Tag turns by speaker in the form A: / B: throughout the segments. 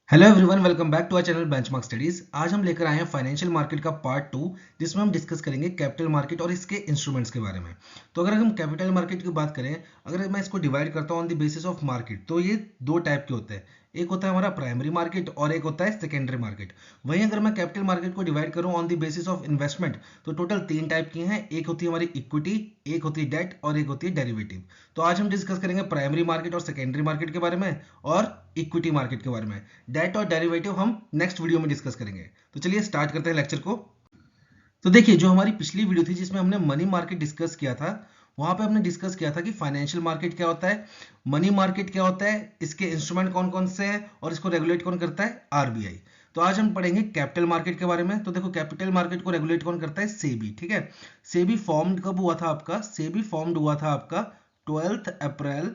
A: Hello everyone, welcome back to our channel Benchmark Studies. आज हम लेकर आए हैं फाइनेंशियल मार्केट का पार्ट 2, जिसमें हम डिस्कस करेंगे कैपिटल मार्केट और इसके इंस्ट्रूमेंट्स के बारे में। तो अगर हम कैपिटल मार्केट की बात करें, अगर मैं इसको डिवाइड करता हूँ on the basis of market, तो ये दो टाइप के होते हैं। एक होता है हमारा प्राइमरी मार्केट और एक होता है सेकेंडरी मार्केट। वहीं अगर मैं कैपिटल मार्केट को डिवाइड करूँ on the basis of investment, तो टोटल तीन टाइप की हैं। एक होती है हमारी इक्विटी, एक होती है डेट और एक होती है डेरिवेटिव। तो आज हम डिस्कस करेंगे प्राइमरी मार्केट और सेकेंडरी मार्केट के बारे में और इक्विटी मार्केट के बारे में। डेट और डेरिवेटिव हम नेक्स्ट वीडियो में डिस्कस करेंगे। तो चलिए स्टार्ट करते हैं लेक्चर को। तो देखिए, जो हमारी पिछली वीडियो थी जिसमें हमने मनी मार्केट डिस्कस किया था, वहां पे हमने डिस्कस किया था कि फाइनेंशियल मार्केट क्या होता है, मनी मार्केट क्या होता है, इसके इंस्ट्रूमेंट कौन कौन से हैं और इसको रेगुलेट कौन करता है, आरबीआई। तो आज हम पढ़ेंगे कैपिटल मार्केट के बारे में। तो देखो, कैपिटल मार्केट को रेगुलेट कौन करता है, सेबी। ठीक है, सेबी फॉर्म्ड कब हुआ था आपका, सेबी फॉर्म्ड हुआ था आपका 12 अप्रैल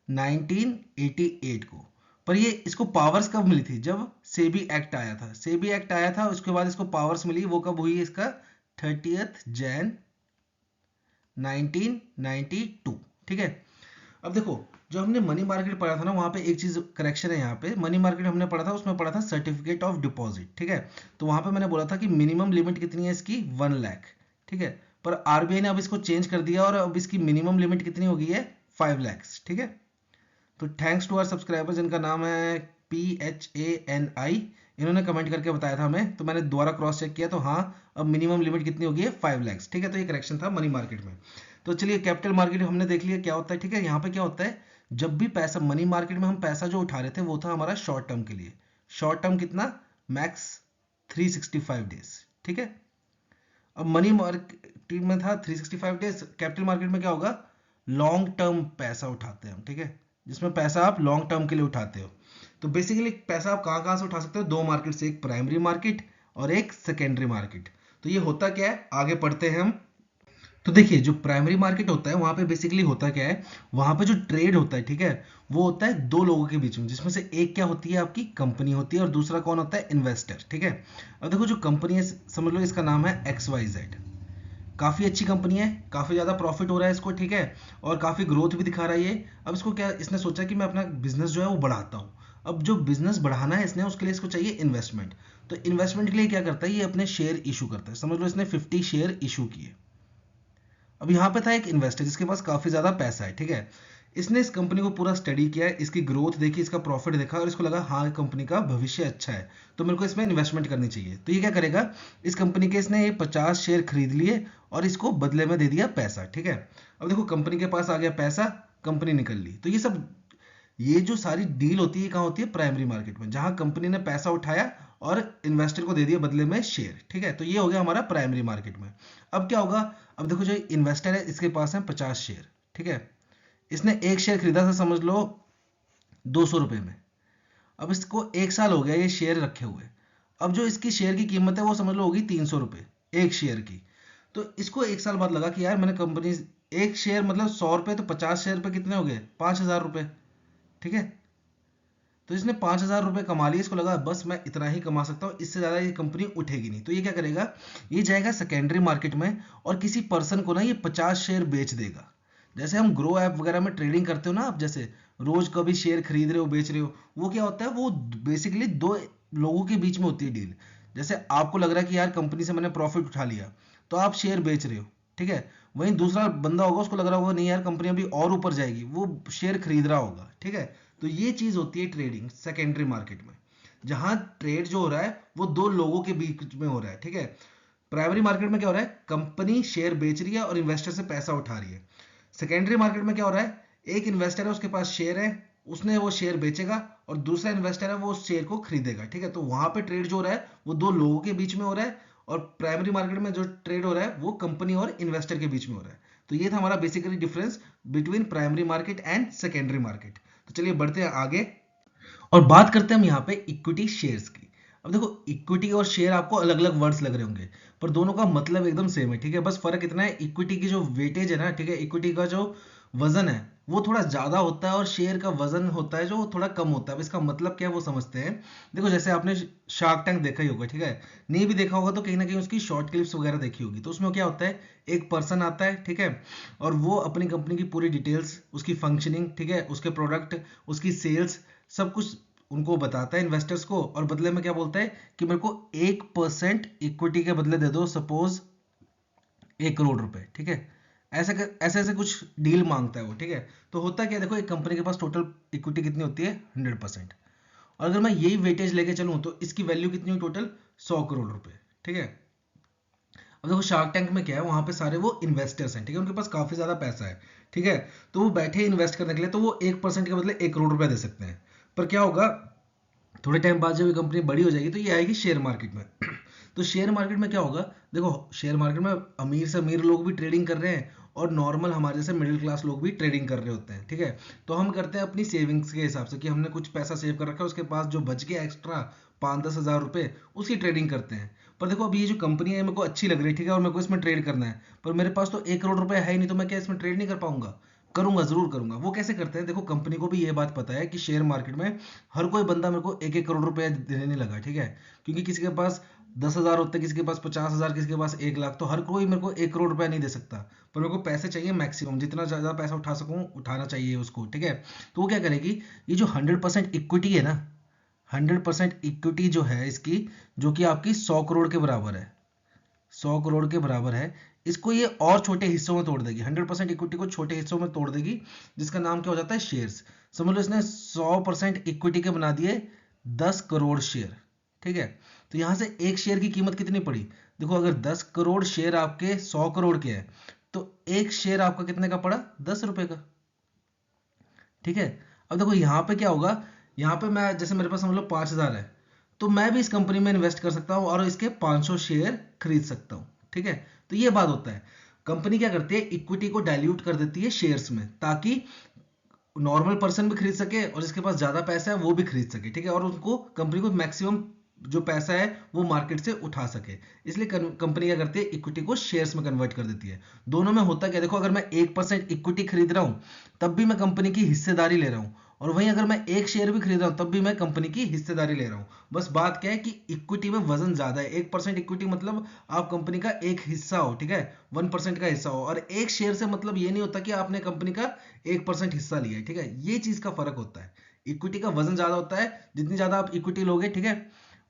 A: 1988 को। पर ये इसको पावर्स कब मिली थी, जब सेबी एक्ट आया था। सेबी एक्ट आया था, उसके बाद इसको पावर्स मिली, वो कब हुई, इसका 30 जनवरी 1992। ठीक है, अब देखो, जो हमने मनी मार्केट पढ़ा था ना, वहां पे एक चीज करेक्शन है। यहाँ पे मनी मार्केट हमने पढ़ा था, उसमें पढ़ा था सर्टिफिकेट ऑफ डिपॉजिट। ठीक है, तो वहां पे मैंने बोला था कि मिनिमम लिमिट कितनी है इसकी, 1 लाख। ठीक है, पर आरबीआई ने अब इसको चेंज कर दिया और अब इसकी मिनिमम लिमिट कितनी हो गई है, 5 लाख। ठीक है, तो थैंक्स टू आवर सब्सक्राइबर जिनका नाम है PHANI, इन्होंने कमेंट करके बताया था हमें, तो मैंने दोबारा क्रॉस चेक किया, तो हाँ, अब मिनिमम लिमिट कितनी होगी है, 5 लाख। ठीक है, तो ये करेक्शन था मनी मार्केट में। तो चलिए, कैपिटल मार्केट हमने देख लिया क्या होता है। ठीक है, यहाँ पे क्या होता है, जब भी पैसा मनी मार्केट में हम पैसा जो उठा रहे थे, वो था हमारा शॉर्ट टर्म के लिए। शॉर्ट टर्म कितना, मैक्स 365 डेज। ठीक है, अब मनी मार्केट में था 365 डेज, कैपिटल मार्केट में क्या होगा, लॉन्ग टर्म पैसा उठाते हैं हम। ठीक है, जिसमें पैसा आप लॉन्ग टर्म के लिए उठाते हो। तो बेसिकली पैसा आप कहाँ कहाँ से उठा सकते हो, दो मार्केट से, एक प्राइमरी मार्केट और एक सेकेंडरी मार्केट। तो ये होता क्या है, आगे पढ़ते हैं हम। तो देखिए, जो प्राइमरी मार्केट होता है, वहां पे बेसिकली होता क्या है, वहां पे जो ट्रेड होता है, ठीक है, वो होता है दो लोगों के बीच में, जिसमें से एक क्या होती है, आपकी कंपनी होती है, और दूसरा कौन होता है, इन्वेस्टर। ठीक है, अब देखो, जो कंपनी है, समझ लो इसका नाम है XYZ। काफी अच्छी कंपनी है, काफी ज्यादा प्रॉफिट हो रहा है इसको। ठीक है, और काफी ग्रोथ भी दिखा रहा है ये। अब इसको क्या, इसने सोचा कि मैं अपना बिजनेस जो है वो बढ़ाता हूँ। अब जो बिजनेस बढ़ाना है इसने, उसके लिए इसको चाहिए इन्वेस्टमेंट। तो इन्वेस्टमेंट के लिए क्या करता है, ये अपने शेयर इशू करता है। समझ लो इसने 50 शेयर इशू किए। अब यहाँ पे था एक इन्वेस्टर जिसके पास काफी ज्यादा पैसा है। ठीक है, इसने इस कंपनी को पूरा स्टडी किया, इसकी ग्रोथ देखी, इसका प्रॉफिट देखा, और इसको लगा हाँ, कंपनी का भविष्य अच्छा है, तो मेरे को इसमें इन्वेस्टमेंट करनी चाहिए। तो ये क्या करेगा, इस कंपनी के इसने ये 50 शेयर खरीद लिए और इसको बदले में दे दिया पैसा। ठीक है, अब देखो, कंपनी के पास आ गया पैसा, कंपनी निकल ली। तो ये जो सारी डील होती है, कहाँ होती है, प्राइमरी मार्केट में, जहां कंपनी ने पैसा उठाया और इन्वेस्टर को दे दिया बदले में शेयर। ठीक है, तो ये हो गया हमारा प्राइमरी मार्केट में। अब क्या होगा, अब देखो, जो इन्वेस्टर है इसके पास है 50 शेयर। ठीक है, इसने एक शेयर खरीदा था, समझ लो 200 रुपए में। अब इसको 1 साल हो गया ये शेयर रखे हुए। अब जो इसकी शेयर की कीमत है, वो समझ लो होगी 300 रुपए एक शेयर की। तो इसको 1 साल बाद लगा कि यार, मैंने कंपनी, एक शेयर मतलब 100 रुपए, तो 50 शेयर पे कितने हो गए, 5,000 रुपए। ठीक है, तो इसने 5,000 रुपए कमा लिए, इसको लगा बस मैं इतना ही कमा सकता हूँ, इससे ज्यादा ये कंपनी उठेगी नहीं। तो ये क्या करेगा, ये जाएगा सेकेंडरी मार्केट में और किसी पर्सन को ना ये 50 शेयर बेच देगा। जैसे हम ग्रो ऐप वगैरह में ट्रेडिंग करते हो ना आप, जैसे रोज कभी शेयर खरीद रहे हो, बेच रहे हो, वो क्या होता है, वो बेसिकली दो लोगों के बीच में होती है डील। जैसे आपको लग रहा है कि यार, कंपनी से मैंने प्रॉफिट उठा लिया, तो आप शेयर बेच रहे हो। ठीक है, वहीं दूसरा बंदा होगा, उसको लग रहा होगा नहीं यार, कंपनी अभी और ऊपर जाएगी, वो शेयर खरीद रहा होगा। ठीक है, तो ये चीज होती है ट्रेडिंग सेकेंडरी मार्केट में, जहां ट्रेड जो हो रहा है वो दो लोगों के बीच में हो रहा है। ठीक है, प्राइमरी मार्केट में क्या हो रहा है, कंपनी शेयर बेच रही है और इन्वेस्टर से पैसा उठा रही है। सेकेंडरी मार्केट में क्या हो रहा है, एक इन्वेस्टर है, उसके पास शेयर है, उसने वो शेयर बेचेगा और दूसरा इन्वेस्टर है, वो उस शेयर को खरीदेगा। ठीक है, तो वहां पे ट्रेड जो हो रहा है वो दो लोगों के बीच में हो रहा है, और प्राइमरी मार्केट में जो ट्रेड हो रहा है वो कंपनी और इन्वेस्टर के बीच में हो रहा है। तो ये था हमारा basically difference between primary market and secondary market. तो चलिए बढ़ते हैं आगे और बात करते हैं हम यहाँ पे इक्विटी शेयर्स की। अब देखो, इक्विटी और शेयर आपको अलग अलग वर्ड्स लग रहे होंगे, पर दोनों का मतलब एकदम सेम है। ठीक है, बस फर्क इतना है, इक्विटी की जो वेटेज है ना, ठीक है, इक्विटी का जो वजन है वो थोड़ा ज्यादा होता है, और शेयर का वजन होता है जो थोड़ा कम होता है। अब इसका मतलब क्या है वो समझते हैं। देखो, जैसे आपने शार्क टैंक देखा ही होगा, ठीक है, नहीं भी देखा होगा तो कहीं ना कहीं उसकी शॉर्ट क्लिप्स वगैरह देखी होगी। तो उसमें क्या होता है, एक पर्सन आता है, ठीक है, और वो अपनी कंपनी की पूरी डिटेल्स, उसकी फंक्शनिंग, ठीक है, उसके प्रोडक्ट, उसकी सेल्स, सब कुछ उनको बताता है इन्वेस्टर्स को, और बदले में क्या बोलता है कि मेरे को 1% इक्विटी के बदले दे दो, सपोज 1 करोड़ रुपए, ठीक है। ऐसे ऐसे कुछ डील मांगता है वो, ठीक है। तो होता क्या है, देखो एक कंपनी के पास टोटल इक्विटी कितनी होती है, 100%। और अगर मैं यही वेटेज लेके चलूं तो इसकी वैल्यू कितनी हुई टोटल, 100 करोड़ रुपए, ठीक है। अब देखो शार्क टैंक में क्या है, वहां पे सारे वो इन्वेस्टर्स हैं, ठीक है, उनके पास काफी ज्यादा पैसा है, ठीक है। तो वो बैठे इन्वेस्ट करने के लिए, तो वो 1% के बदले 1 करोड़ रुपया दे सकते हैं। पर क्या होगा, थोड़े टाइम बाद जब ये कंपनी बड़ी हो जाएगी तो ये आएगी शेयर मार्केट में। तो शेयर मार्केट में क्या होगा, देखो शेयर मार्केट में अमीर से अमीर लोग भी ट्रेडिंग कर रहे हैं, और नॉर्मल हमारे जैसे मिडिल क्लास लोग भी ट्रेडिंग कर रहे होते हैं, ठीक है। तो हम करते हैं अपनी सेविंग्स के हिसाब से कि हमने कुछ पैसा सेव कर रखा है, उसके पास जो बच गया एक्स्ट्रा 5-10 हज़ार रुपए, उसकी ट्रेडिंग करते हैं। पर देखो अभी ये जो कंपनी है मेरे को अच्छी लग रही है, ठीक है, और मेरे को इसमें ट्रेड करना है, पर मेरे पास तो 1 करोड़ रुपए है ही नहीं, तो मैं क्या इसमें ट्रेड नहीं कर पाऊंगा, करूंगा, जरूर करूंगा। वो कैसे करते हैं, देखो कंपनी को भी ये बात पता है कि शेयर मार्केट में हर कोई बंदा मेरे को 1-1 करोड़ रुपया देने नहीं लगा, ठीक है। क्योंकि किसी के पास 10 हज़ार होते हैं, किसी के पास 50 हज़ार, किसी के पास 1 लाख, तो हर कोई मेरे को 1 करोड़ रुपया नहीं दे सकता। पर मेरे को पैसे चाहिए मैक्सिमम, जितना ज़्यादा पैसा उठा सकूं उठाना चाहिए उसको, ठीक है। तो वो क्या करेगी, ये जो 100% इक्विटी है ना, 100% इक्विटी जो है इसकी, जो कि आपकी 100 करोड़ के बराबर है, 100 करोड़ के बराबर है, इसको ये और छोटे हिस्सों में तोड़ देगी, 100% इक्विटी को छोटे हिस्सों में तोड़ देगी, जिसका नाम क्या हो जाता है, शेयर्स। समझ लो इसने 100% इक्विटी के बना दिए 10 करोड़ शेयर, ठीक है। तो यहां से एक शेयर की कीमत कितनी पड़ी, देखो अगर 10 करोड़ शेयर आपके 100 करोड़ के हैं, तो एक शेयर आपका कितने का पड़ा, 10 रुपए का, ठीक है। अब देखो यहाँ पे क्या होगा, यहाँ पे मैं जैसे मेरे पास समझ लो 5 हज़ार है, तो मैं भी इस कंपनी में इन्वेस्ट कर सकता हूँ और इसके 500 शेयर खरीद सकता हूँ, ठीक है। तो ये बात होता है, कंपनी क्या करती है, इक्विटी को डाइल्यूट कर देती है शेयर्स में, ताकि नॉर्मल पर्सन भी खरीद सके और जिसके पास ज्यादा पैसा है वो भी खरीद सके, ठीक है, और उनको कंपनी को मैक्सिमम जो पैसा है वो मार्केट से उठा सके। इसलिए कंपनी क्या करती है, इक्विटी को शेयर्स में कन्वर्ट कर देती है। दोनों में होता क्या, देखो अगर मैं 1% इक्विटी खरीद रहा हूं तब भी मैं कंपनी की हिस्सेदारी ले रहा हूं, और वहीं अगर मैं एक शेयर भी खरीद रहा हूं तब भी मैं कंपनी की हिस्सेदारी ले रहा हूं। बस बात क्या है कि इक्विटी में वजन ज्यादा है, 1% इक्विटी मतलब आप कंपनी का एक हिस्सा हो, ठीक है, 1% का हिस्सा हो, और एक शेयर से मतलब ये नहीं होता कि आपने कंपनी का 1% हिस्सा लिया है, ठीक है। ये चीज का फर्क होता है, इक्विटी का वजन ज्यादा होता है, जितनी ज्यादा आप इक्विटी लोगे, ठीक है,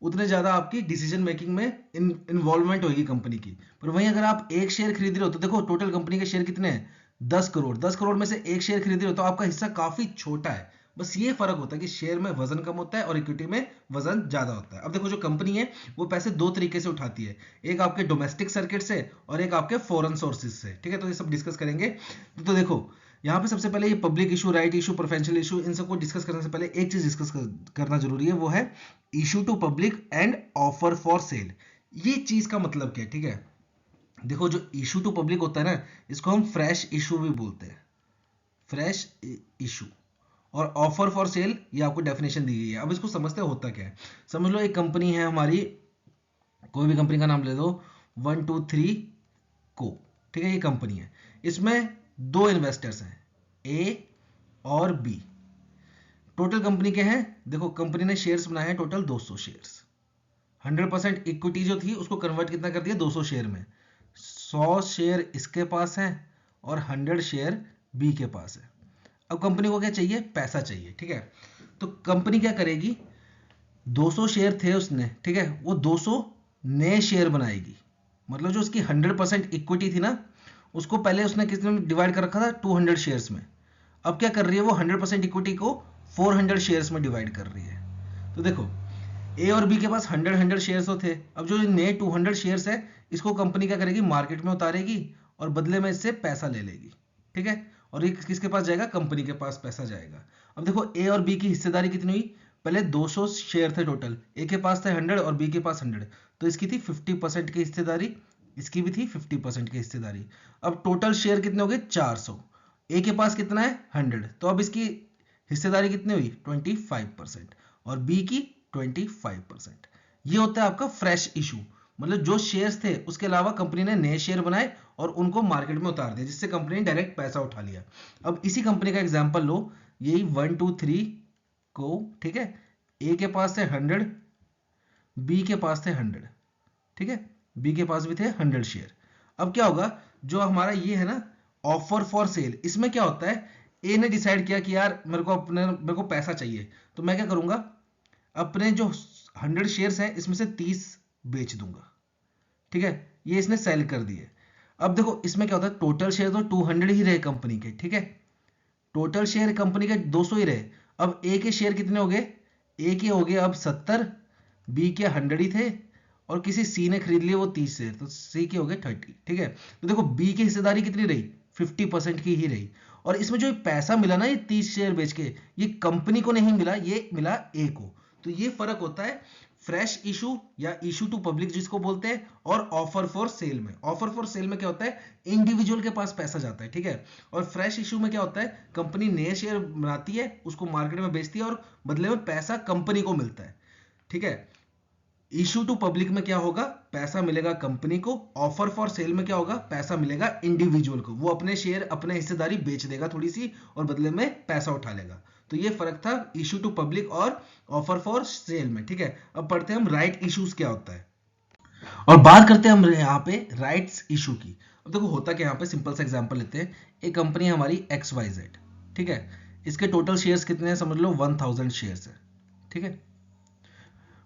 A: उतने ज्यादा आपकी डिसीजन मेकिंग में इन्वॉल्वमेंट होगी कंपनी की। पर वहीं अगर आप एक शेयर खरीद रहे हो, तो देखो टोटल कंपनी के शेयर कितने हैं, 10 करोड़, 10 करोड़ में से एक शेयर खरीद रहे हो तो आपका हिस्सा काफी छोटा है। बस ये फर्क होता है कि शेयर में वजन कम होता है और इक्विटी में वजन ज्यादा होता है। अब देखो जो कंपनी है वो पैसे दो तरीके से उठाती है, एक आपके डोमेस्टिक सर्किट से और एक आपके फॉरेन सोर्सेज से, ठीक है। तो ये सब डिस्कस करेंगे। तो देखो यहाँ पे सबसे पहले ये public issue, right issue, preferential issue, इन सबको डिस्कस करने से पहले एक चीज डिस्कस करना जरूरी है, वो है issue to public and offer for sale. ये चीज का मतलब क्या है, ठीक है। देखो जो इशू टू पब्लिक होता है ना, इसको हम फ्रेश इशू भी बोलते हैं, फ्रेश इशू। और ऑफर फॉर सेल ये आपको डेफिनेशन दी गई है। अब इसको समझते होता क्या है, समझ लो एक कंपनी है हमारी, कोई भी कंपनी का नाम ले दो, 123 को, ठीक है, ये कंपनी है, इसमें दो इन्वेस्टर्स हैं, ए और बी। टोटल कंपनी के हैं, देखो कंपनी ने शेयर्स बनाए हैं टोटल 200 शेयर्स, 100% इक्विटी जो थी उसको कन्वर्ट कितना कर दिया, 200 शेयर में। 100 शेयर इसके पास है और 100 शेयर बी के पास है। अब कंपनी को क्या चाहिए, पैसा चाहिए, ठीक है। तो कंपनी क्या करेगी, 200 शेयर थे उसने, ठीक है, वो 200 नए शेयर बनाएगी। मतलब जो उसकी 100% इक्विटी थी ना, उसको पहले उसने कितने डिवाइड कर रखा था, 200 शेयर्स में। अब क्या कर रही है, वो 100% इक्विटी को 400 शेयर्स में डिवाइड कर रही है। तो देखो ए और बी के पास 100 शेयर्स तो थे, अब जो नए 200 शेयर्स है इसको कंपनी क्या करेगी, मार्केट में उतारेगी और बदले में इससे पैसा ले लेगी, ठीक है। और ये किसके पास जाएगा, कंपनी के पास पैसा जाएगा। अब देखो ए और बी की हिस्सेदारी कितनी हुई, पहले 200 शेयर थे टोटल, ए के पास थे 100 और बी के पास 100, तो इसकी थी 50% की हिस्सेदारी, इसकी भी थी 50% की हिस्सेदारी। अब टोटल शेयर कितने हो गए, 400, ए के पास कितना है 100, तो अब इसकी हिस्सेदारी कितनी हुई, 25%, और बी की 25%। ये होता है आपका फ्रेश इशू, मतलब जो शेयर्स थे उसके अलावा कंपनी ने नए शेयर बनाए और उनको मार्केट में उतार दिया, जिससे कंपनी ने डायरेक्ट पैसा उठा लिया। अब इसी कंपनी का एग्जांपल लो, यही 123 को, ठीक है, ए के पास थे 100, बी के पास थे 100, ठीक है, बी के पास भी थे 100 शेयर। अब क्या होगा, जो हमारा ये है ना ऑफर फॉर सेल, इसमें क्या होता है, ए ने डिसाइड किया कि यार मेरे को पैसा चाहिए, तो मैं क्या करूंगा, अपने जो 100 शेयर्स हैं इसमें से 30 बेच दूंगा, ठीक है। ये इसने सेल कर दिए। अब देखो इसमें क्या होता है, टोटल शेयर तो 200 ही रहे कंपनी के, ठीक है, टोटल शेयर कंपनी के 200 ही रहे। अब ए के शेयर कितने हो गए, ए के हो गए अब 70, बी के 100 ही थे, और किसी सी ने खरीद लिए वो 30 शेयर, तो सी के हो गए 30, ठीक है। तो देखो बी की हिस्सेदारी कितनी रही, 50% की ही रही। और इसमें जो पैसा मिला ना ये 30 शेयर बेच के, ये कंपनी को नहीं मिला, ये मिला ए को। तो ये फर्क होता है फ्रेश इशू या इशू टू पब्लिक जिसको बोलते हैं, और ऑफर फॉर सेल में। ऑफर फॉर सेल में क्या होता है, इंडिविजुअल के पास पैसा जाता है, ठीक है। और फ्रेश इशू में क्या होता है, कंपनी नए शेयर बनाती है, उसको मार्केट में बेचती है और बदले में पैसा कंपनी को मिलता है, ठीक है। इशू टू पब्लिक में क्या होगा, पैसा मिलेगा कंपनी को। ऑफर फॉर सेल में क्या होगा, पैसा मिलेगा इंडिविजुअल को, वो अपने शेयर अपने हिस्सेदारी बेच देगा थोड़ी सी और बदले में पैसा उठा लेगा। तो ये फर्क था इशू टू पब्लिक और ऑफर फॉर सेल में, ठीक है। अब पढ़ते हैं हम राइट इश्यूज क्या होता है, और बात करते हैं हम यहाँ पे राइट्स इशू की। अब देखो होता क्या, यहाँ पे सिंपल सा एग्जांपल लेते हैं। एक कंपनी है हमारी XYZ, ठीक है, इसके टोटल शेयर्स कितने हैं, समझ लो 1000 शेयर्स है, ठीक है।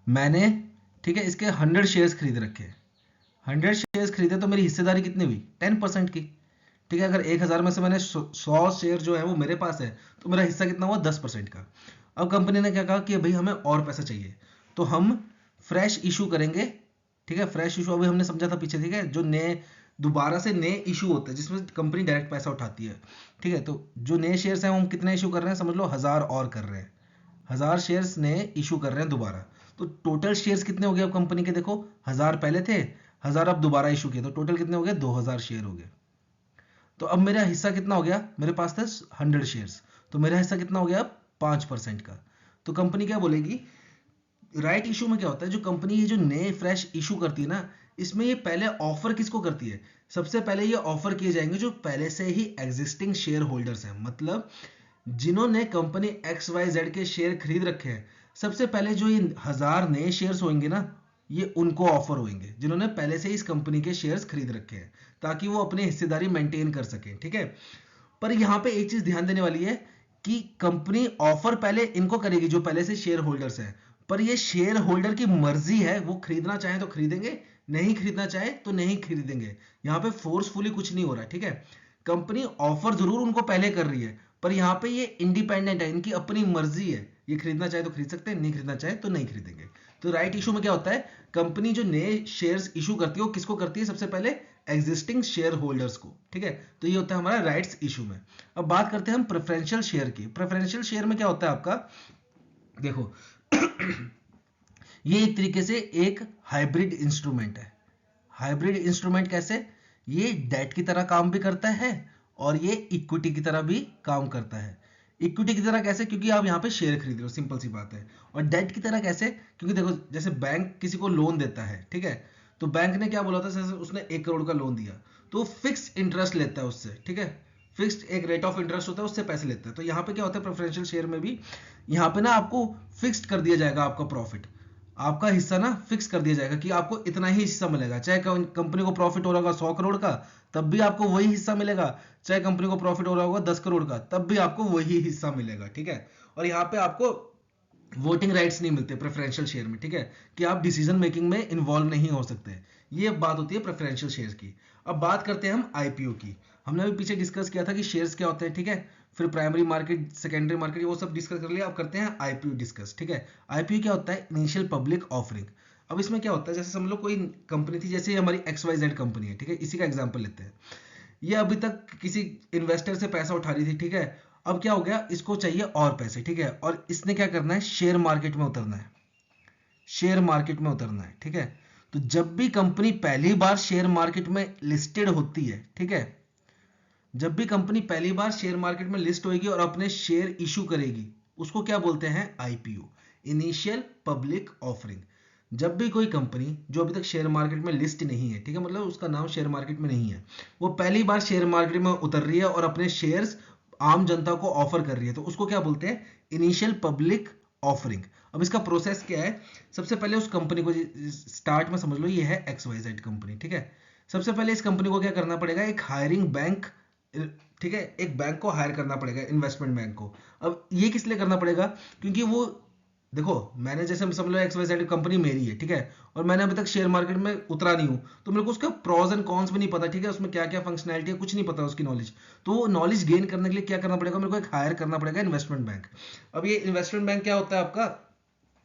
A: मैंने, ठीक है, इसके 100 शेयर्स खरीद रखे, 100 शेयर्स खरीदे तो मेरी हिस्सेदारी कितनी हुई, 10% की, ठीक है। अगर 1000 में से मैंने 100 शेयर जो है वो मेरे पास है, तो मेरा हिस्सा कितना हुआ, 10% का। अब कंपनी ने क्या कहा कि भाई हमें और पैसा चाहिए, तो हम फ्रेश इशू करेंगे, ठीक है। फ्रेश इशू अभी हमने समझा था पीछे, ठीक है, जो नए दोबारा से नए इशू होते हैं जिसमें कंपनी डायरेक्ट पैसा उठाती है, ठीक है। तो जो नए शेयर्स हैं हम कितने इशू कर रहे हैं, समझ लो 1000 और कर रहे हैं, 1000 शेयर्स नए इशू कर रहे हैं दोबारा। तो टोटल शेयर्स कितने हो गए अब कंपनी के, देखो 1000 पहले थे, 1000 अब दोबारा इशू किए, तो टोटल कितने हो गए, 2000 शेयर हो गए। तो अब मेरा हिस्सा कितना हो गया, मेरे पास था 100 शेयर्स, तो मेरा हिस्सा कितना हो गया अब 5% का। तो कंपनी क्या बोलेगी, राइट इशू में क्या होता है, जो कंपनी ये जो नए फ्रेश इशू करती है ना, इसमें ये पहले ऑफर किसको करती है, सबसे पहले ये ऑफर किए जाएंगे जो पहले से ही एग्जिस्टिंग शेयर होल्डर्स हैं, मतलब जिन्होंने कंपनी XYZ के शेयर खरीद रखे हैं। सबसे पहले जो ये 1000 नए शेयर्स होंगे ना, ये उनको ऑफर होंगे जिन्होंने पहले से ही इस कंपनी के शेयर्स खरीद रखे हैं, ताकि वो अपनी हिस्सेदारी मेंटेन कर सकें, ठीक है। पर यहाँ पे एक चीज ध्यान देने वाली है कि कंपनी ऑफर पहले इनको करेगी जो पहले से शेयर होल्डर्स हैं, पर ये शेयर होल्डर की मर्जी है, वो खरीदना चाहे तो खरीदेंगे, नहीं खरीदना चाहे तो नहीं खरीदेंगे। यहाँ पे फोर्सफुली कुछ नहीं हो रहा, ठीक है। कंपनी ऑफर जरूर उनको पहले कर रही है, पर यहाँ पे ये इंडिपेंडेंट है, इनकी अपनी मर्जी है, ये खरीदना चाहे तो खरीद सकते हैं, नहीं खरीदना चाहे तो नहीं खरीदेंगे। तो राइट इशू में क्या होता है, कंपनी जो नए शेयर्स इशू करती है वो किसको करती है, सबसे पहले एग्जिस्टिंग शेयर होल्डर्स को, ठीक है। तो ये होता है हमारा राइट्स इशू में। अब बात करते हैं हम प्रेफरेंशियल शेयर की। प्रेफरेंशियल शेयर में क्या होता है आपका, देखो ये एक तरीके से एक हाइब्रिड इंस्ट्रूमेंट है। हाइब्रिड इंस्ट्रूमेंट कैसे, ये डेट की तरह काम भी करता है और ये इक्विटी की तरह भी काम करता है। इक्विटी की तरह कैसे, क्योंकि आप यहाँ पे शेयर खरीद रहे हो, सिंपल सी बात है। और डेट की तरह कैसे, क्योंकि देखो जैसे बैंक किसी को लोन देता है, ठीक है, तो बैंक ने क्या बोला था, जैसे उसने 1 करोड़ का लोन दिया, तो फिक्स इंटरेस्ट लेता है उससे, ठीक है, फिक्स्ड एक रेट ऑफ इंटरेस्ट होता है, उससे पैसे लेता है। तो यहाँ पे क्या होता है प्रेफरेंशियल शेयर में भी, यहाँ पे ना आपको फिक्स्ड कर दिया जाएगा आपका प्रॉफिट, आपका हिस्सा ना फिक्स कर दिया जाएगा कि आपको इतना ही हिस्सा मिलेगा। चाहे कंपनी को प्रॉफिट हो रहा होगा 100 करोड़ का, तब भी आपको वही हिस्सा मिलेगा। चाहे कंपनी को प्रॉफिट हो रहा होगा 10 करोड़ का, तब भी आपको वही हिस्सा मिलेगा, ठीक है। और यहाँ पे आपको वोटिंग राइट्स नहीं मिलते प्रेफरेंशियल शेयर में, ठीक है, कि आप डिसीजन मेकिंग में इन्वॉल्व नहीं हो सकते। ये बात होती है प्रेफरेंशियल शेयर की। अब बात करते हैं हम आईपीओ की। हमने अभी पीछे डिस्कस किया था कि शेयर्स क्या होते हैं, ठीक है, फिर प्राइमरी मार्केट, सेकेंडरी मार्केट, वो सब डिस्कस कर लिया। अब करते हैं आईपीओ डिस्कस, ठीक है। आईपीओ क्या होता है, इनिशियल पब्लिक ऑफरिंग। अब इसमें क्या होता है, जैसे समझ लो कोई कंपनी थी, जैसे हमारी XYZ कंपनी है, ठीक है, इसी का एग्जांपल लेते हैं। ये अभी तक किसी इन्वेस्टर से पैसा उठा रही थी, ठीक है। अब क्या हो गया, इसको चाहिए और पैसे, ठीक है, और इसने क्या करना है, शेयर मार्केट में उतरना है, शेयर मार्केट में उतरना है, ठीक है। तो जब भी कंपनी पहली बार शेयर मार्केट में लिस्टेड होती है, ठीक है, जब भी कंपनी पहली बार शेयर मार्केट में लिस्ट होगी और अपने शेयर इशू करेगी, उसको क्या बोलते हैं, आईपीओ, इनिशियल पब्लिक ऑफरिंग। जब भी कोई कंपनी जो अभी तक शेयर मार्केट में लिस्ट नहीं है, ठीक है, मतलब उसका नाम शेयर मार्केट में नहीं है, वो पहली बार शेयर मार्केट में उतर रही है और अपने शेयर्स आम जनता को ऑफर कर रही है, तो उसको क्या बोलते हैं, इनिशियल पब्लिक ऑफरिंग। अब इसका प्रोसेस क्या है, सबसे पहले उस कंपनी को, स्टार्ट में समझ लो ये है XYZ कंपनी, ठीक है। सबसे पहले इस कंपनी को क्या करना पड़ेगा, एक हायरिंग बैंक, ठीक है, एक बैंक को हायर करना पड़ेगा, इन्वेस्टमेंट बैंक को। अब ये किस लिए करना पड़ेगा, क्योंकि वो देखो मैंने जैसे समझ लो एक्स वाई जेड कंपनी मेरी है, ठीक है, और मैंने अभी तक शेयर मार्केट में उतरा नहीं हूँ, तो मेरे को उसका प्रॉज एंड कॉन्स भी नहीं पता, ठीक है, उसमें क्या क्या फंक्शनैलिटी है कुछ नहीं पता उसकी नॉलेज। तो वो नॉलेज गेन करने के लिए क्या करना पड़ेगा, मेरे को एक हायर करना पड़ेगा इन्वेस्टमेंट बैंक। अब ये इन्वेस्टमेंट बैंक क्या होता है आपका,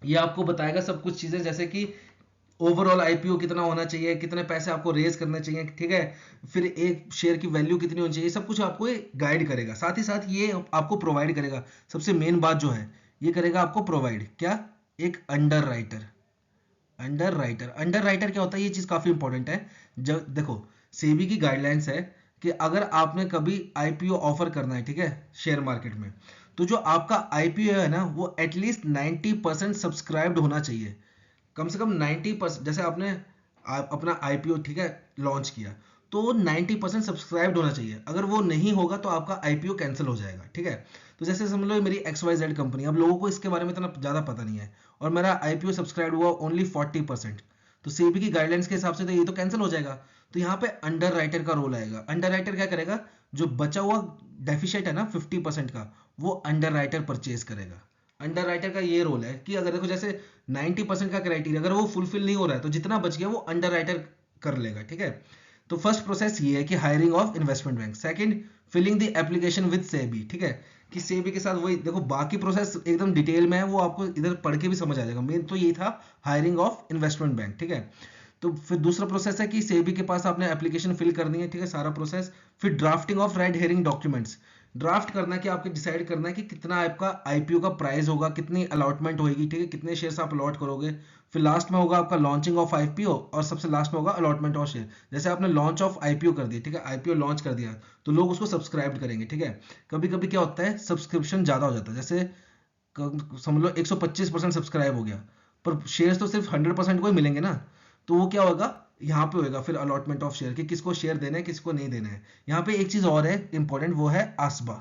A: ये आपको बताएगा सब कुछ चीजें, जैसे कि ओवरऑल आईपीओ कितना होना चाहिए, कितने पैसे आपको रेज करने चाहिए, ठीक है, फिर एक शेयर की वैल्यू कितनी होनी चाहिए, सब कुछ आपको ये गाइड करेगा। साथ ही साथ ये आपको प्रोवाइड करेगा, सबसे मेन बात जो है, ये करेगा आपको प्रोवाइड क्या, एक अंडर राइटर। अंडर राइटर क्या होता है, ये चीज काफी इंपॉर्टेंट है। जब देखो सेबी की गाइडलाइंस है कि अगर आपने कभी आईपीओ ऑफर करना है, ठीक है, शेयर मार्केट में, तो जो आपका आईपीओ है ना वो एटलीस्ट 90% सब्सक्राइब्ड होना चाहिए। कम से कम 90%, जैसे आपने अपना आईपीओ, ठीक है, लॉन्च किया, तो 90% सब्सक्राइब्ड होना चाहिए। अगर वो नहीं होगा तो आपका आईपीओ कैंसिल हो जाएगा, ठीक है। तो जैसे समझ लो मेरी एक्स वाई जेड कंपनी, अब लोगों को इसके बारे में इतना ज़्यादा पता नहीं है, और मेरा आईपीओ सब्सक्राइब हुआ ओनली 40%, तो सेबी की गाइडलाइंस के हिसाब से तो ये तो कैंसिल हो जाएगा। तो यहाँ पे अंडर राइटर का रोल आएगा। अंडर राइटर क्या करेगा, जो बचा हुआ डेफिशिएट है ना 50% का, वो अंडर राइटर परचेज करेगा। अंडर राइटर का ये रोल है कि अगर देखो जैसे 90% का क्राइटेरिया अगर वो फुलफिल नहीं हो रहा है, तो जितना बच गया वो अंडर राइटर कर लेगा, ठीक है। तो फर्स्ट प्रोसेस ये है कि hiring of investment bank. Second, filling the application with SEBI, ठीक है, कि सेबी के साथ वही देखो, बाकी प्रोसेस एकदम डिटेल में है, वो आपको इधर पढ़ के भी समझ आ जाएगा। मेन तो यही था, हायरिंग ऑफ इन्वेस्टमेंट बैंक, ठीक है। तो फिर दूसरा प्रोसेस है कि सेबी के पास आपने एप्लीकेशन फिल करनी है, ठीक है, सारा प्रोसेस। फिर drafting of red herring documents, draft करना है कि आपको डिसाइड करना है कि कितना आपका आईपीओ का प्राइस होगा, कितनी अलॉटमेंट होगी, ठीक है, कितने शेयर्स आप अलॉट करोगे। फिर लास्ट में होगा आपका लॉन्चिंग ऑफ आईपीओ, और सबसे लास्ट में होगा अलॉटमेंट ऑफ शेयर। जैसे आपने लॉन्च ऑफ आईपीओ कर दिया, ठीक है, आईपीओ लॉन्च कर दिया, तो लोग उसको सब्सक्राइब करेंगे, ठीक है। कभी कभी क्या होता है, सब्सक्रिप्शन ज्यादा हो जाता है, जैसे समझ लो 125% सब्सक्राइब हो गया, पर शेयर्स तो सिर्फ 100% को ही मिलेंगे ना। तो वो क्या होगा, यहाँ पे होगा फिर अलॉटमेंट ऑफ शेयर, कि किसको शेयर देना है किसको नहीं देना है। यहाँ पे एक चीज और है इंपॉर्टेंट, वो है ASBA,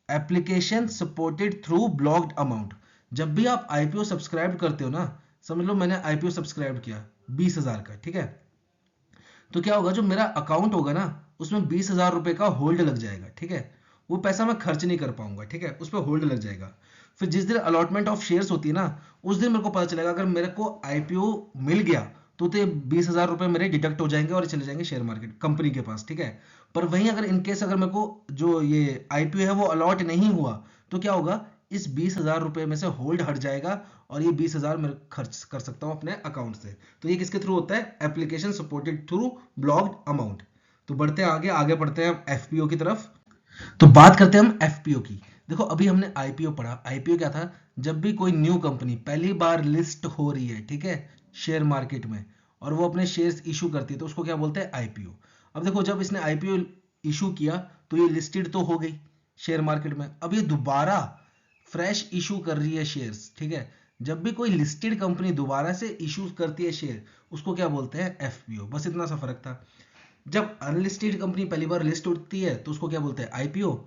A: application supported through blocked amount. जब भी आप आईपीओ सब्सक्राइब करते हो ना, समझ लो मैंने आईपीओ सब्सक्राइब किया 20,000 का, ठीक है, तो क्या होगा, जो मेरा अकाउंट होगा ना, उसमें 20,000 रुपए का होल्ड लग जाएगा, ठीक है। वो पैसा मैं खर्च नहीं कर पाऊंगा, ठीक है, उस पर होल्ड लग जाएगा। फिर जिस दिन अलॉटमेंट ऑफ शेयर्स होती है ना, उस दिन मेरे को पता चलेगा, अगर मेरे को आईपीओ मिल गया तो 20,000 रुपए मेरे डिडक्ट हो जाएंगे और चले जाएंगे शेयर मार्केट कंपनी के पास, ठीक है। पर वहीं अगर इनकेस अगर मेरे को जो ये आईपीओ है वो अलॉट नहीं हुआ, तो क्या होगा, इस 20,000 रुपए में से होल्ड हट जाएगा, और ये 20,000 मैं खर्च कर सकता हूं अपने अकाउंट से। तो ये किसके थ्रू होता है, application supported through blocked amount. तो बढ़ते हैं आगे, आगे बढ़ते हैं हम एफपीओ की तरफ। तो बात करते हैं हम एफपीओ की। देखो अभी हमने आईपीओ पढ़ा, आईपीओ क्या था, जब भी कोई न्यू कंपनी पहली बार लिस्ट हो रही है, ठीक है, शेयर मार्केट में, और वो अपने शेयर्स इशू करती है, तो उसको क्या बोलते हैं, आईपीओ। अब देखो जब इसने आईपीओ इशू किया, तो ये लिस्टेड तो हो गई शेयर मार्केट में, अब ये दोबारा फ्रेश इशू कर रही है शेयर्स, ठीक है। जब भी कोई लिस्टेड कंपनी दोबारा से इशू करती है शेयर, उसको क्या बोलते हैं, एफपीओ। बस इतना सा फर्क था। जब अनलिस्टेड कंपनी पहली बार लिस्ट होती है तो उसको क्या बोलते हैं, आईपीओ।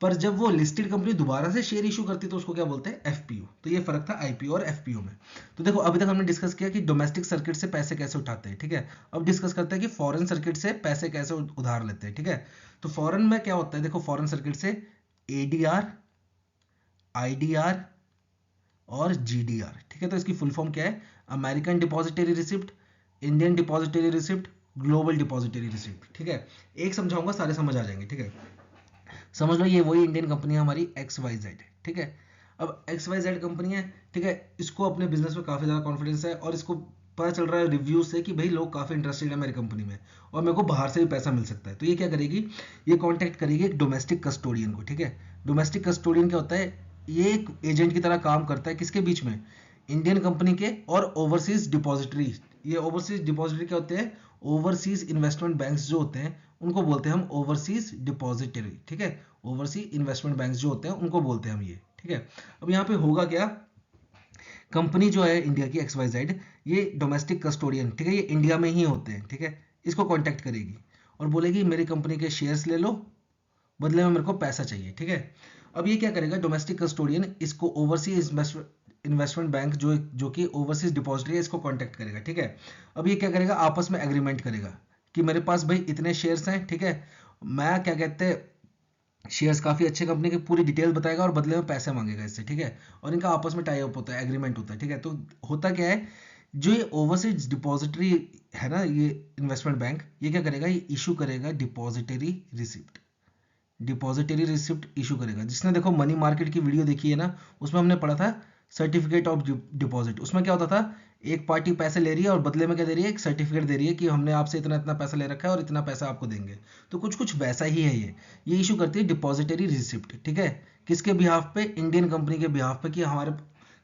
A: पर जब वो लिस्टेड कंपनी दोबारा से शेयर इशू करती है तो उसको क्या बोलते हैं, एफपीओ। तो ये फर्क था आईपीओ और एफपीओ में। तो देखो अभी तक हमने डिस्कस किया कि डोमेस्टिक सर्किट से पैसे कैसे उठाते हैं, ठीक है। अब डिस्कस करते हैं कि फॉरेन सर्किट से पैसे कैसे उधार लेते हैं, ठीक है। तो फॉरेन में क्या होता है, देखो फॉरेन सर्किट से एडीआर, आईडीआर और जीडीआर, ठीक है। तो इसकी फुल फॉर्म क्या है, American depository receipt, Indian depository receipt, global depository receipt, ठीक है। एक समझाऊंगा सारे समझ आ जाएंगे, ठीक है। समझ लो ये वही इंडियन कंपनी है हमारी एक्स वाई जेड, ठीक है। अब एक्स वाई जेड कंपनी है, ठीक है, इसको अपने बिजनेस में काफी ज्यादा कॉन्फिडेंस है, और इसको पता चल रहा है रिव्यू से कि भाई लोग काफी इंटरेस्टेड है मेरी कंपनी में, और मेरे को बाहर से भी पैसा मिल सकता है। तो ये क्या करेगी, ये कॉन्टेक्ट करेगी एक डोमेस्टिक कस्टोडियन को, ठीक है। डोमेस्टिक कस्टोडियन क्या होता है, ये एक एजेंट की तरह काम करता है, किसके बीच में, इंडियन कंपनी के और ओवरसीज डिपॉजिटरी। ये ओवरसीज डिपॉजिटरी क्या होते हैं, ओवरसीज इन्वेस्टमेंट बैंक्स जो होते हैं उनको बोलते हैं हम ओवरसीज डिपॉजिटरी, ठीक है। ओवरसीज इन्वेस्टमेंट बैंक्स जो होते हैं उनको बोलते हैं हम ये, ठीक है। अब यहाँ पे होगा क्या, कंपनी जो है इंडिया की एक्स वाई जेड, ये डोमेस्टिक कस्टोडियन, ठीक है, ये इंडिया में ही होते हैं, ठीक है, इसको कांटेक्ट करेगी और बोलेगी मेरी कंपनी के शेयर्स ले लो, बदले में मेरे को पैसा चाहिए, ठीक है। अब ये क्या करेगा, डोमेस्टिक कस्टोडियन इसको ओवरसीज इन्वेस्टमेंट बैंक जो कि ओवरसीज डिपॉजिटरी है, इसको कांटेक्ट करेगा, ठीक है। अब ये क्या करेगा, आपस में एग्रीमेंट करेगा कि मेरे पास भाई इतने शेयर्स हैं, ठीक है, मैं क्या कहते हैं शेयर्स काफ़ी अच्छे कंपनी की पूरी डिटेल बताएगा और बदले में पैसे मांगेगा इससे, ठीक है। और इनका आपस में टाई अप होता है, एग्रीमेंट होता है, ठीक है। तो होता क्या है, जो ये ओवरसीज डिपॉजिटरी है ना, ये इन्वेस्टमेंट बैंक, ये क्या करेगा, ये इशू करेगा depository receipt. Depository receipt issue करेगा। जिसने देखो मनी मार्केट की वीडियो देखी है ना, उसमें हमने पढ़ा था सर्टिफिकेट ऑफ डिपॉजिट। उसमें क्या होता था, एक पार्टी पैसे ले रही है और बदले में क्या दे रही है, एक सर्टिफिकेट दे रही है कि हमने आपसे इतना इतना पैसा ले रखा है और इतना पैसा आपको देंगे। तो कुछ कुछ वैसा ही है ये इशू करती है डिपॉजिटरी रिसिप्ट, ठीक है। किसके बिहाफ पे, इंडियन कंपनी के बिहाफ पे,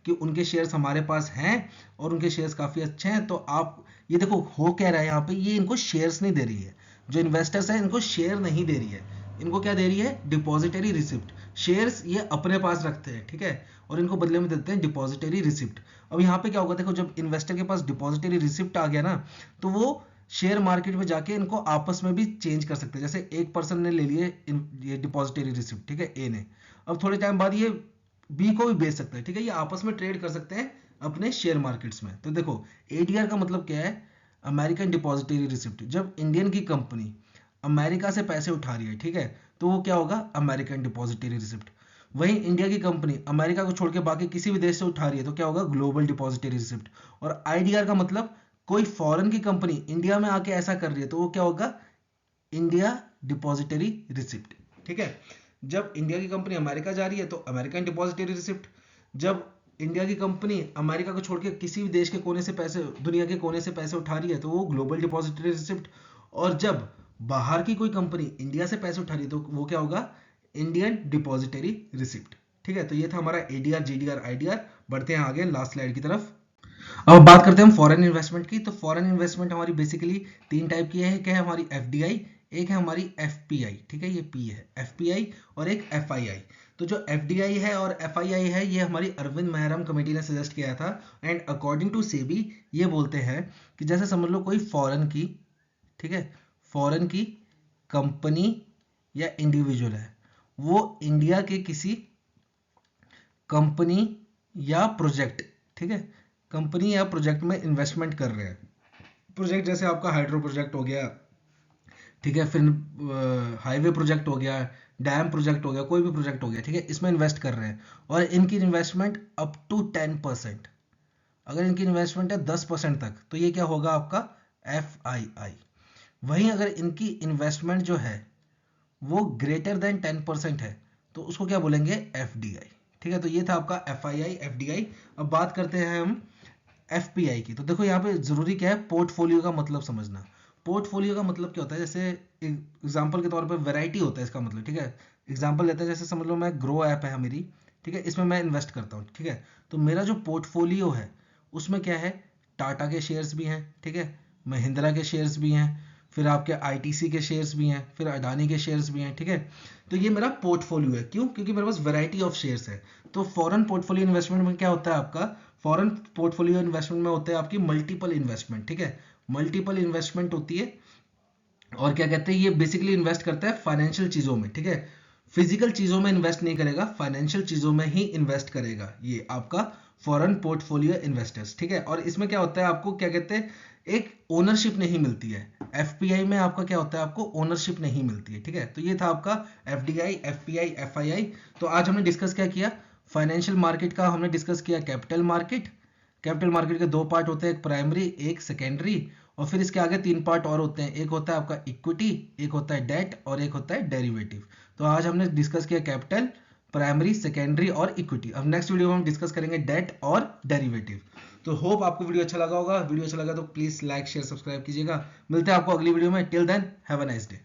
A: कि उनके शेयर्स हमारे पास हैं और उनके शेयर्स काफ़ी अच्छे हैं। तो आप ये देखो हो क्या रहा है यहाँ पे, ये इनको शेयर्स नहीं दे रही है, जो इन्वेस्टर्स हैं इनको शेयर नहीं दे रही है, इनको क्या दे रही है, डिपॉजिटरी रिसिप्ट। शेयर्स ये अपने पास रखते हैं, ठीक है, और इनको बदले में देते हैं डिपॉजिटरी रिसिप्ट। अब यहाँ पे क्या होगा, देखो जब इन्वेस्टर के पास डिपॉजिटरी रिसिप्ट आ गया ना, तो वो शेयर मार्केट में जाके इनको आपस में भी चेंज कर सकते हैं। जैसे एक पर्सन ने ले लिए ये डिपॉजिटरी रिसिप्ट, ठीक है, ए ने, अब थोड़े टाइम बाद ये बी को भी बेच सकता है, ठीक है, ये आपस में ट्रेड कर सकते हैं अपने शेयर मार्केट्स में। तो देखो एडीआर का मतलब क्या है, अमेरिकन डिपॉजिटरी रिसिप्ट। जब इंडियन की कंपनी अमेरिका से पैसे उठा रही है, ठीक है, तो वो क्या होगा, अमेरिकन डिपॉजिटरी रिसिप्ट। वहीं इंडिया की कंपनी अमेरिका को छोड़ के बाकी किसी भी देश से उठा रही है, तो क्या होगा, ग्लोबल डिपॉजिटरी रिसिप्ट। और आईडीआर का मतलब कोई फॉरेन की कंपनी इंडिया में आके ऐसा कर रही है, तो वो क्या होगा, इंडिया डिपॉजिटरी रिसिप्ट, ठीक है। जब इंडिया की कंपनी अमेरिका जा रही है तो अमेरिकन डिपॉजिटरी रिसिप्ट। जब इंडिया की कंपनी अमेरिका को छोड़ के किसी भी देश के कोने से पैसे, दुनिया के कोने से पैसे उठा रही है, तो वो ग्लोबल डिपॉजिटरी रिसिप्ट। और जब बाहर की कोई कंपनी इंडिया से पैसे उठा रही है, तो वो क्या होगा, इंडियन डिपॉजिटरी रिसिप्ट, ठीक है। तो ये था हमारा एडीआर, जीडीआर, आईडीआर। बढ़ते हैं आगे लास्ट स्लाइड की तरफ। अब बात करते हैं हम फॉरेन इन्वेस्टमेंट की। तो फॉरेन इन्वेस्टमेंट हमारी बेसिकली 3 टाइप की है। क्या है, हमारी एफडीआई, एक है हमारी एफपीआई, ठीक है, ये पी है एफपीआई, और एक एफआईआई। तो जो एफडीआई है और एफआईआई है, ये हमारी अरविंद मेहरम कमेटी ने सजेस्ट किया था। एंड अकॉर्डिंग टू सेबी ये बोलते हैं कि जैसे समझ लो कोई फॉरेन की, ठीक है, फॉरेन की कंपनी या इंडिविजुअल है, वो इंडिया के किसी कंपनी या प्रोजेक्ट, ठीक है, कंपनी या प्रोजेक्ट में इन्वेस्टमेंट कर रहे हैं। प्रोजेक्ट जैसे आपका हाइड्रो प्रोजेक्ट हो गया, ठीक है, फिर हाईवे प्रोजेक्ट हो गया, डैम प्रोजेक्ट हो गया, कोई भी प्रोजेक्ट हो गया, ठीक है, इसमें इन्वेस्ट कर रहे हैं। और इनकी इन्वेस्टमेंट अप टू 10%, अगर इनकी इन्वेस्टमेंट है 10% तक, तो ये क्या होगा आपका, एफ आई आई। वहीं अगर इनकी इन्वेस्टमेंट जो है वो ग्रेटर देन 10% है, तो उसको क्या बोलेंगे, एफ डी आई, ठीक है। तो ये था आपका F I I, F D I. अब बात करते हैं हम एफ पी आई की। तो देखो यहाँ पे जरूरी क्या है, पोर्टफोलियो का मतलब समझना। पोर्टफोलियो का मतलब क्या होता है, जैसे एग्जाम्पल के तौर पर वैरायटी होता है इसका मतलब, ठीक है। एग्जाम्पल लेते हैं, जैसे समझ लो मैं ग्रो ऐप है मेरी, ठीक है, इसमें मैं इन्वेस्ट करता हूँ, ठीक है। तो मेरा जो पोर्टफोलियो है उसमें क्या है, टाटा के शेयर्स भी हैं, ठीक है, महिंद्रा के शेयर्स भी हैं, फिर आपके आईटीसी के शेयर्स भी हैं, फिर अडानी के शेयर्स भी हैं, ठीक है। तो ये मेरा पोर्टफोलियो है, क्यों, क्योंकि मेरे पास वैरायटी ऑफ शेयर्स है। तो फॉरेन पोर्टफोलियो इन्वेस्टमेंट में क्या होता है आपका, फॉरेन पोर्टफोलियो इन्वेस्टमेंट में होता है आपकी मल्टीपल इन्वेस्टमेंट, ठीक है, मल्टीपल इन्वेस्टमेंट होती है। और क्या कहते हैं, ये बेसिकली इन्वेस्ट करता है फाइनेंशियल चीजों में, ठीक है, फिजिकल चीजों में इन्वेस्ट नहीं करेगा, फाइनेंशियल चीजों में ही इन्वेस्ट करेगा, ये आपका फॉरेन पोर्टफोलियो इन्वेस्टर्स, ठीक है। और इसमें क्या होता है, आपको क्या कहते हैं, एक ओनरशिप नहीं मिलती है। एफपीआई में आपका क्या होता है, आपको ओनरशिप नहीं मिलती है, ठीक है। तो ये था आपका एफडीआई, एफपीआई, एफआईआई। तो आज हमने डिस्कस क्या किया, फाइनेंशियल मार्केट का हमने डिस्कस किया, कैपिटल मार्केट। कैपिटल मार्केट के 2 पार्ट होते हैं, एक प्राइमरी, एक सेकेंडरी, और फिर इसके आगे 3 पार्ट और होते हैं, एक होता है आपका इक्विटी, एक होता है डेट, और एक होता है डेरिवेटिव। तो आज हमने डिस्कस किया कैपिटल, प्राइमरी, सेकेंडरी और इक्विटी। अब नेक्स्ट वीडियो में हम डिस्कस करेंगे डेट और डेरिवेटिव। तो होप आपको वीडियो अच्छा लगा होगा। वीडियो अच्छा लगा तो प्लीज लाइक, शेयर, सब्सक्राइब कीजिएगा। मिलते हैं आपको अगली वीडियो में। Till then have a nice day.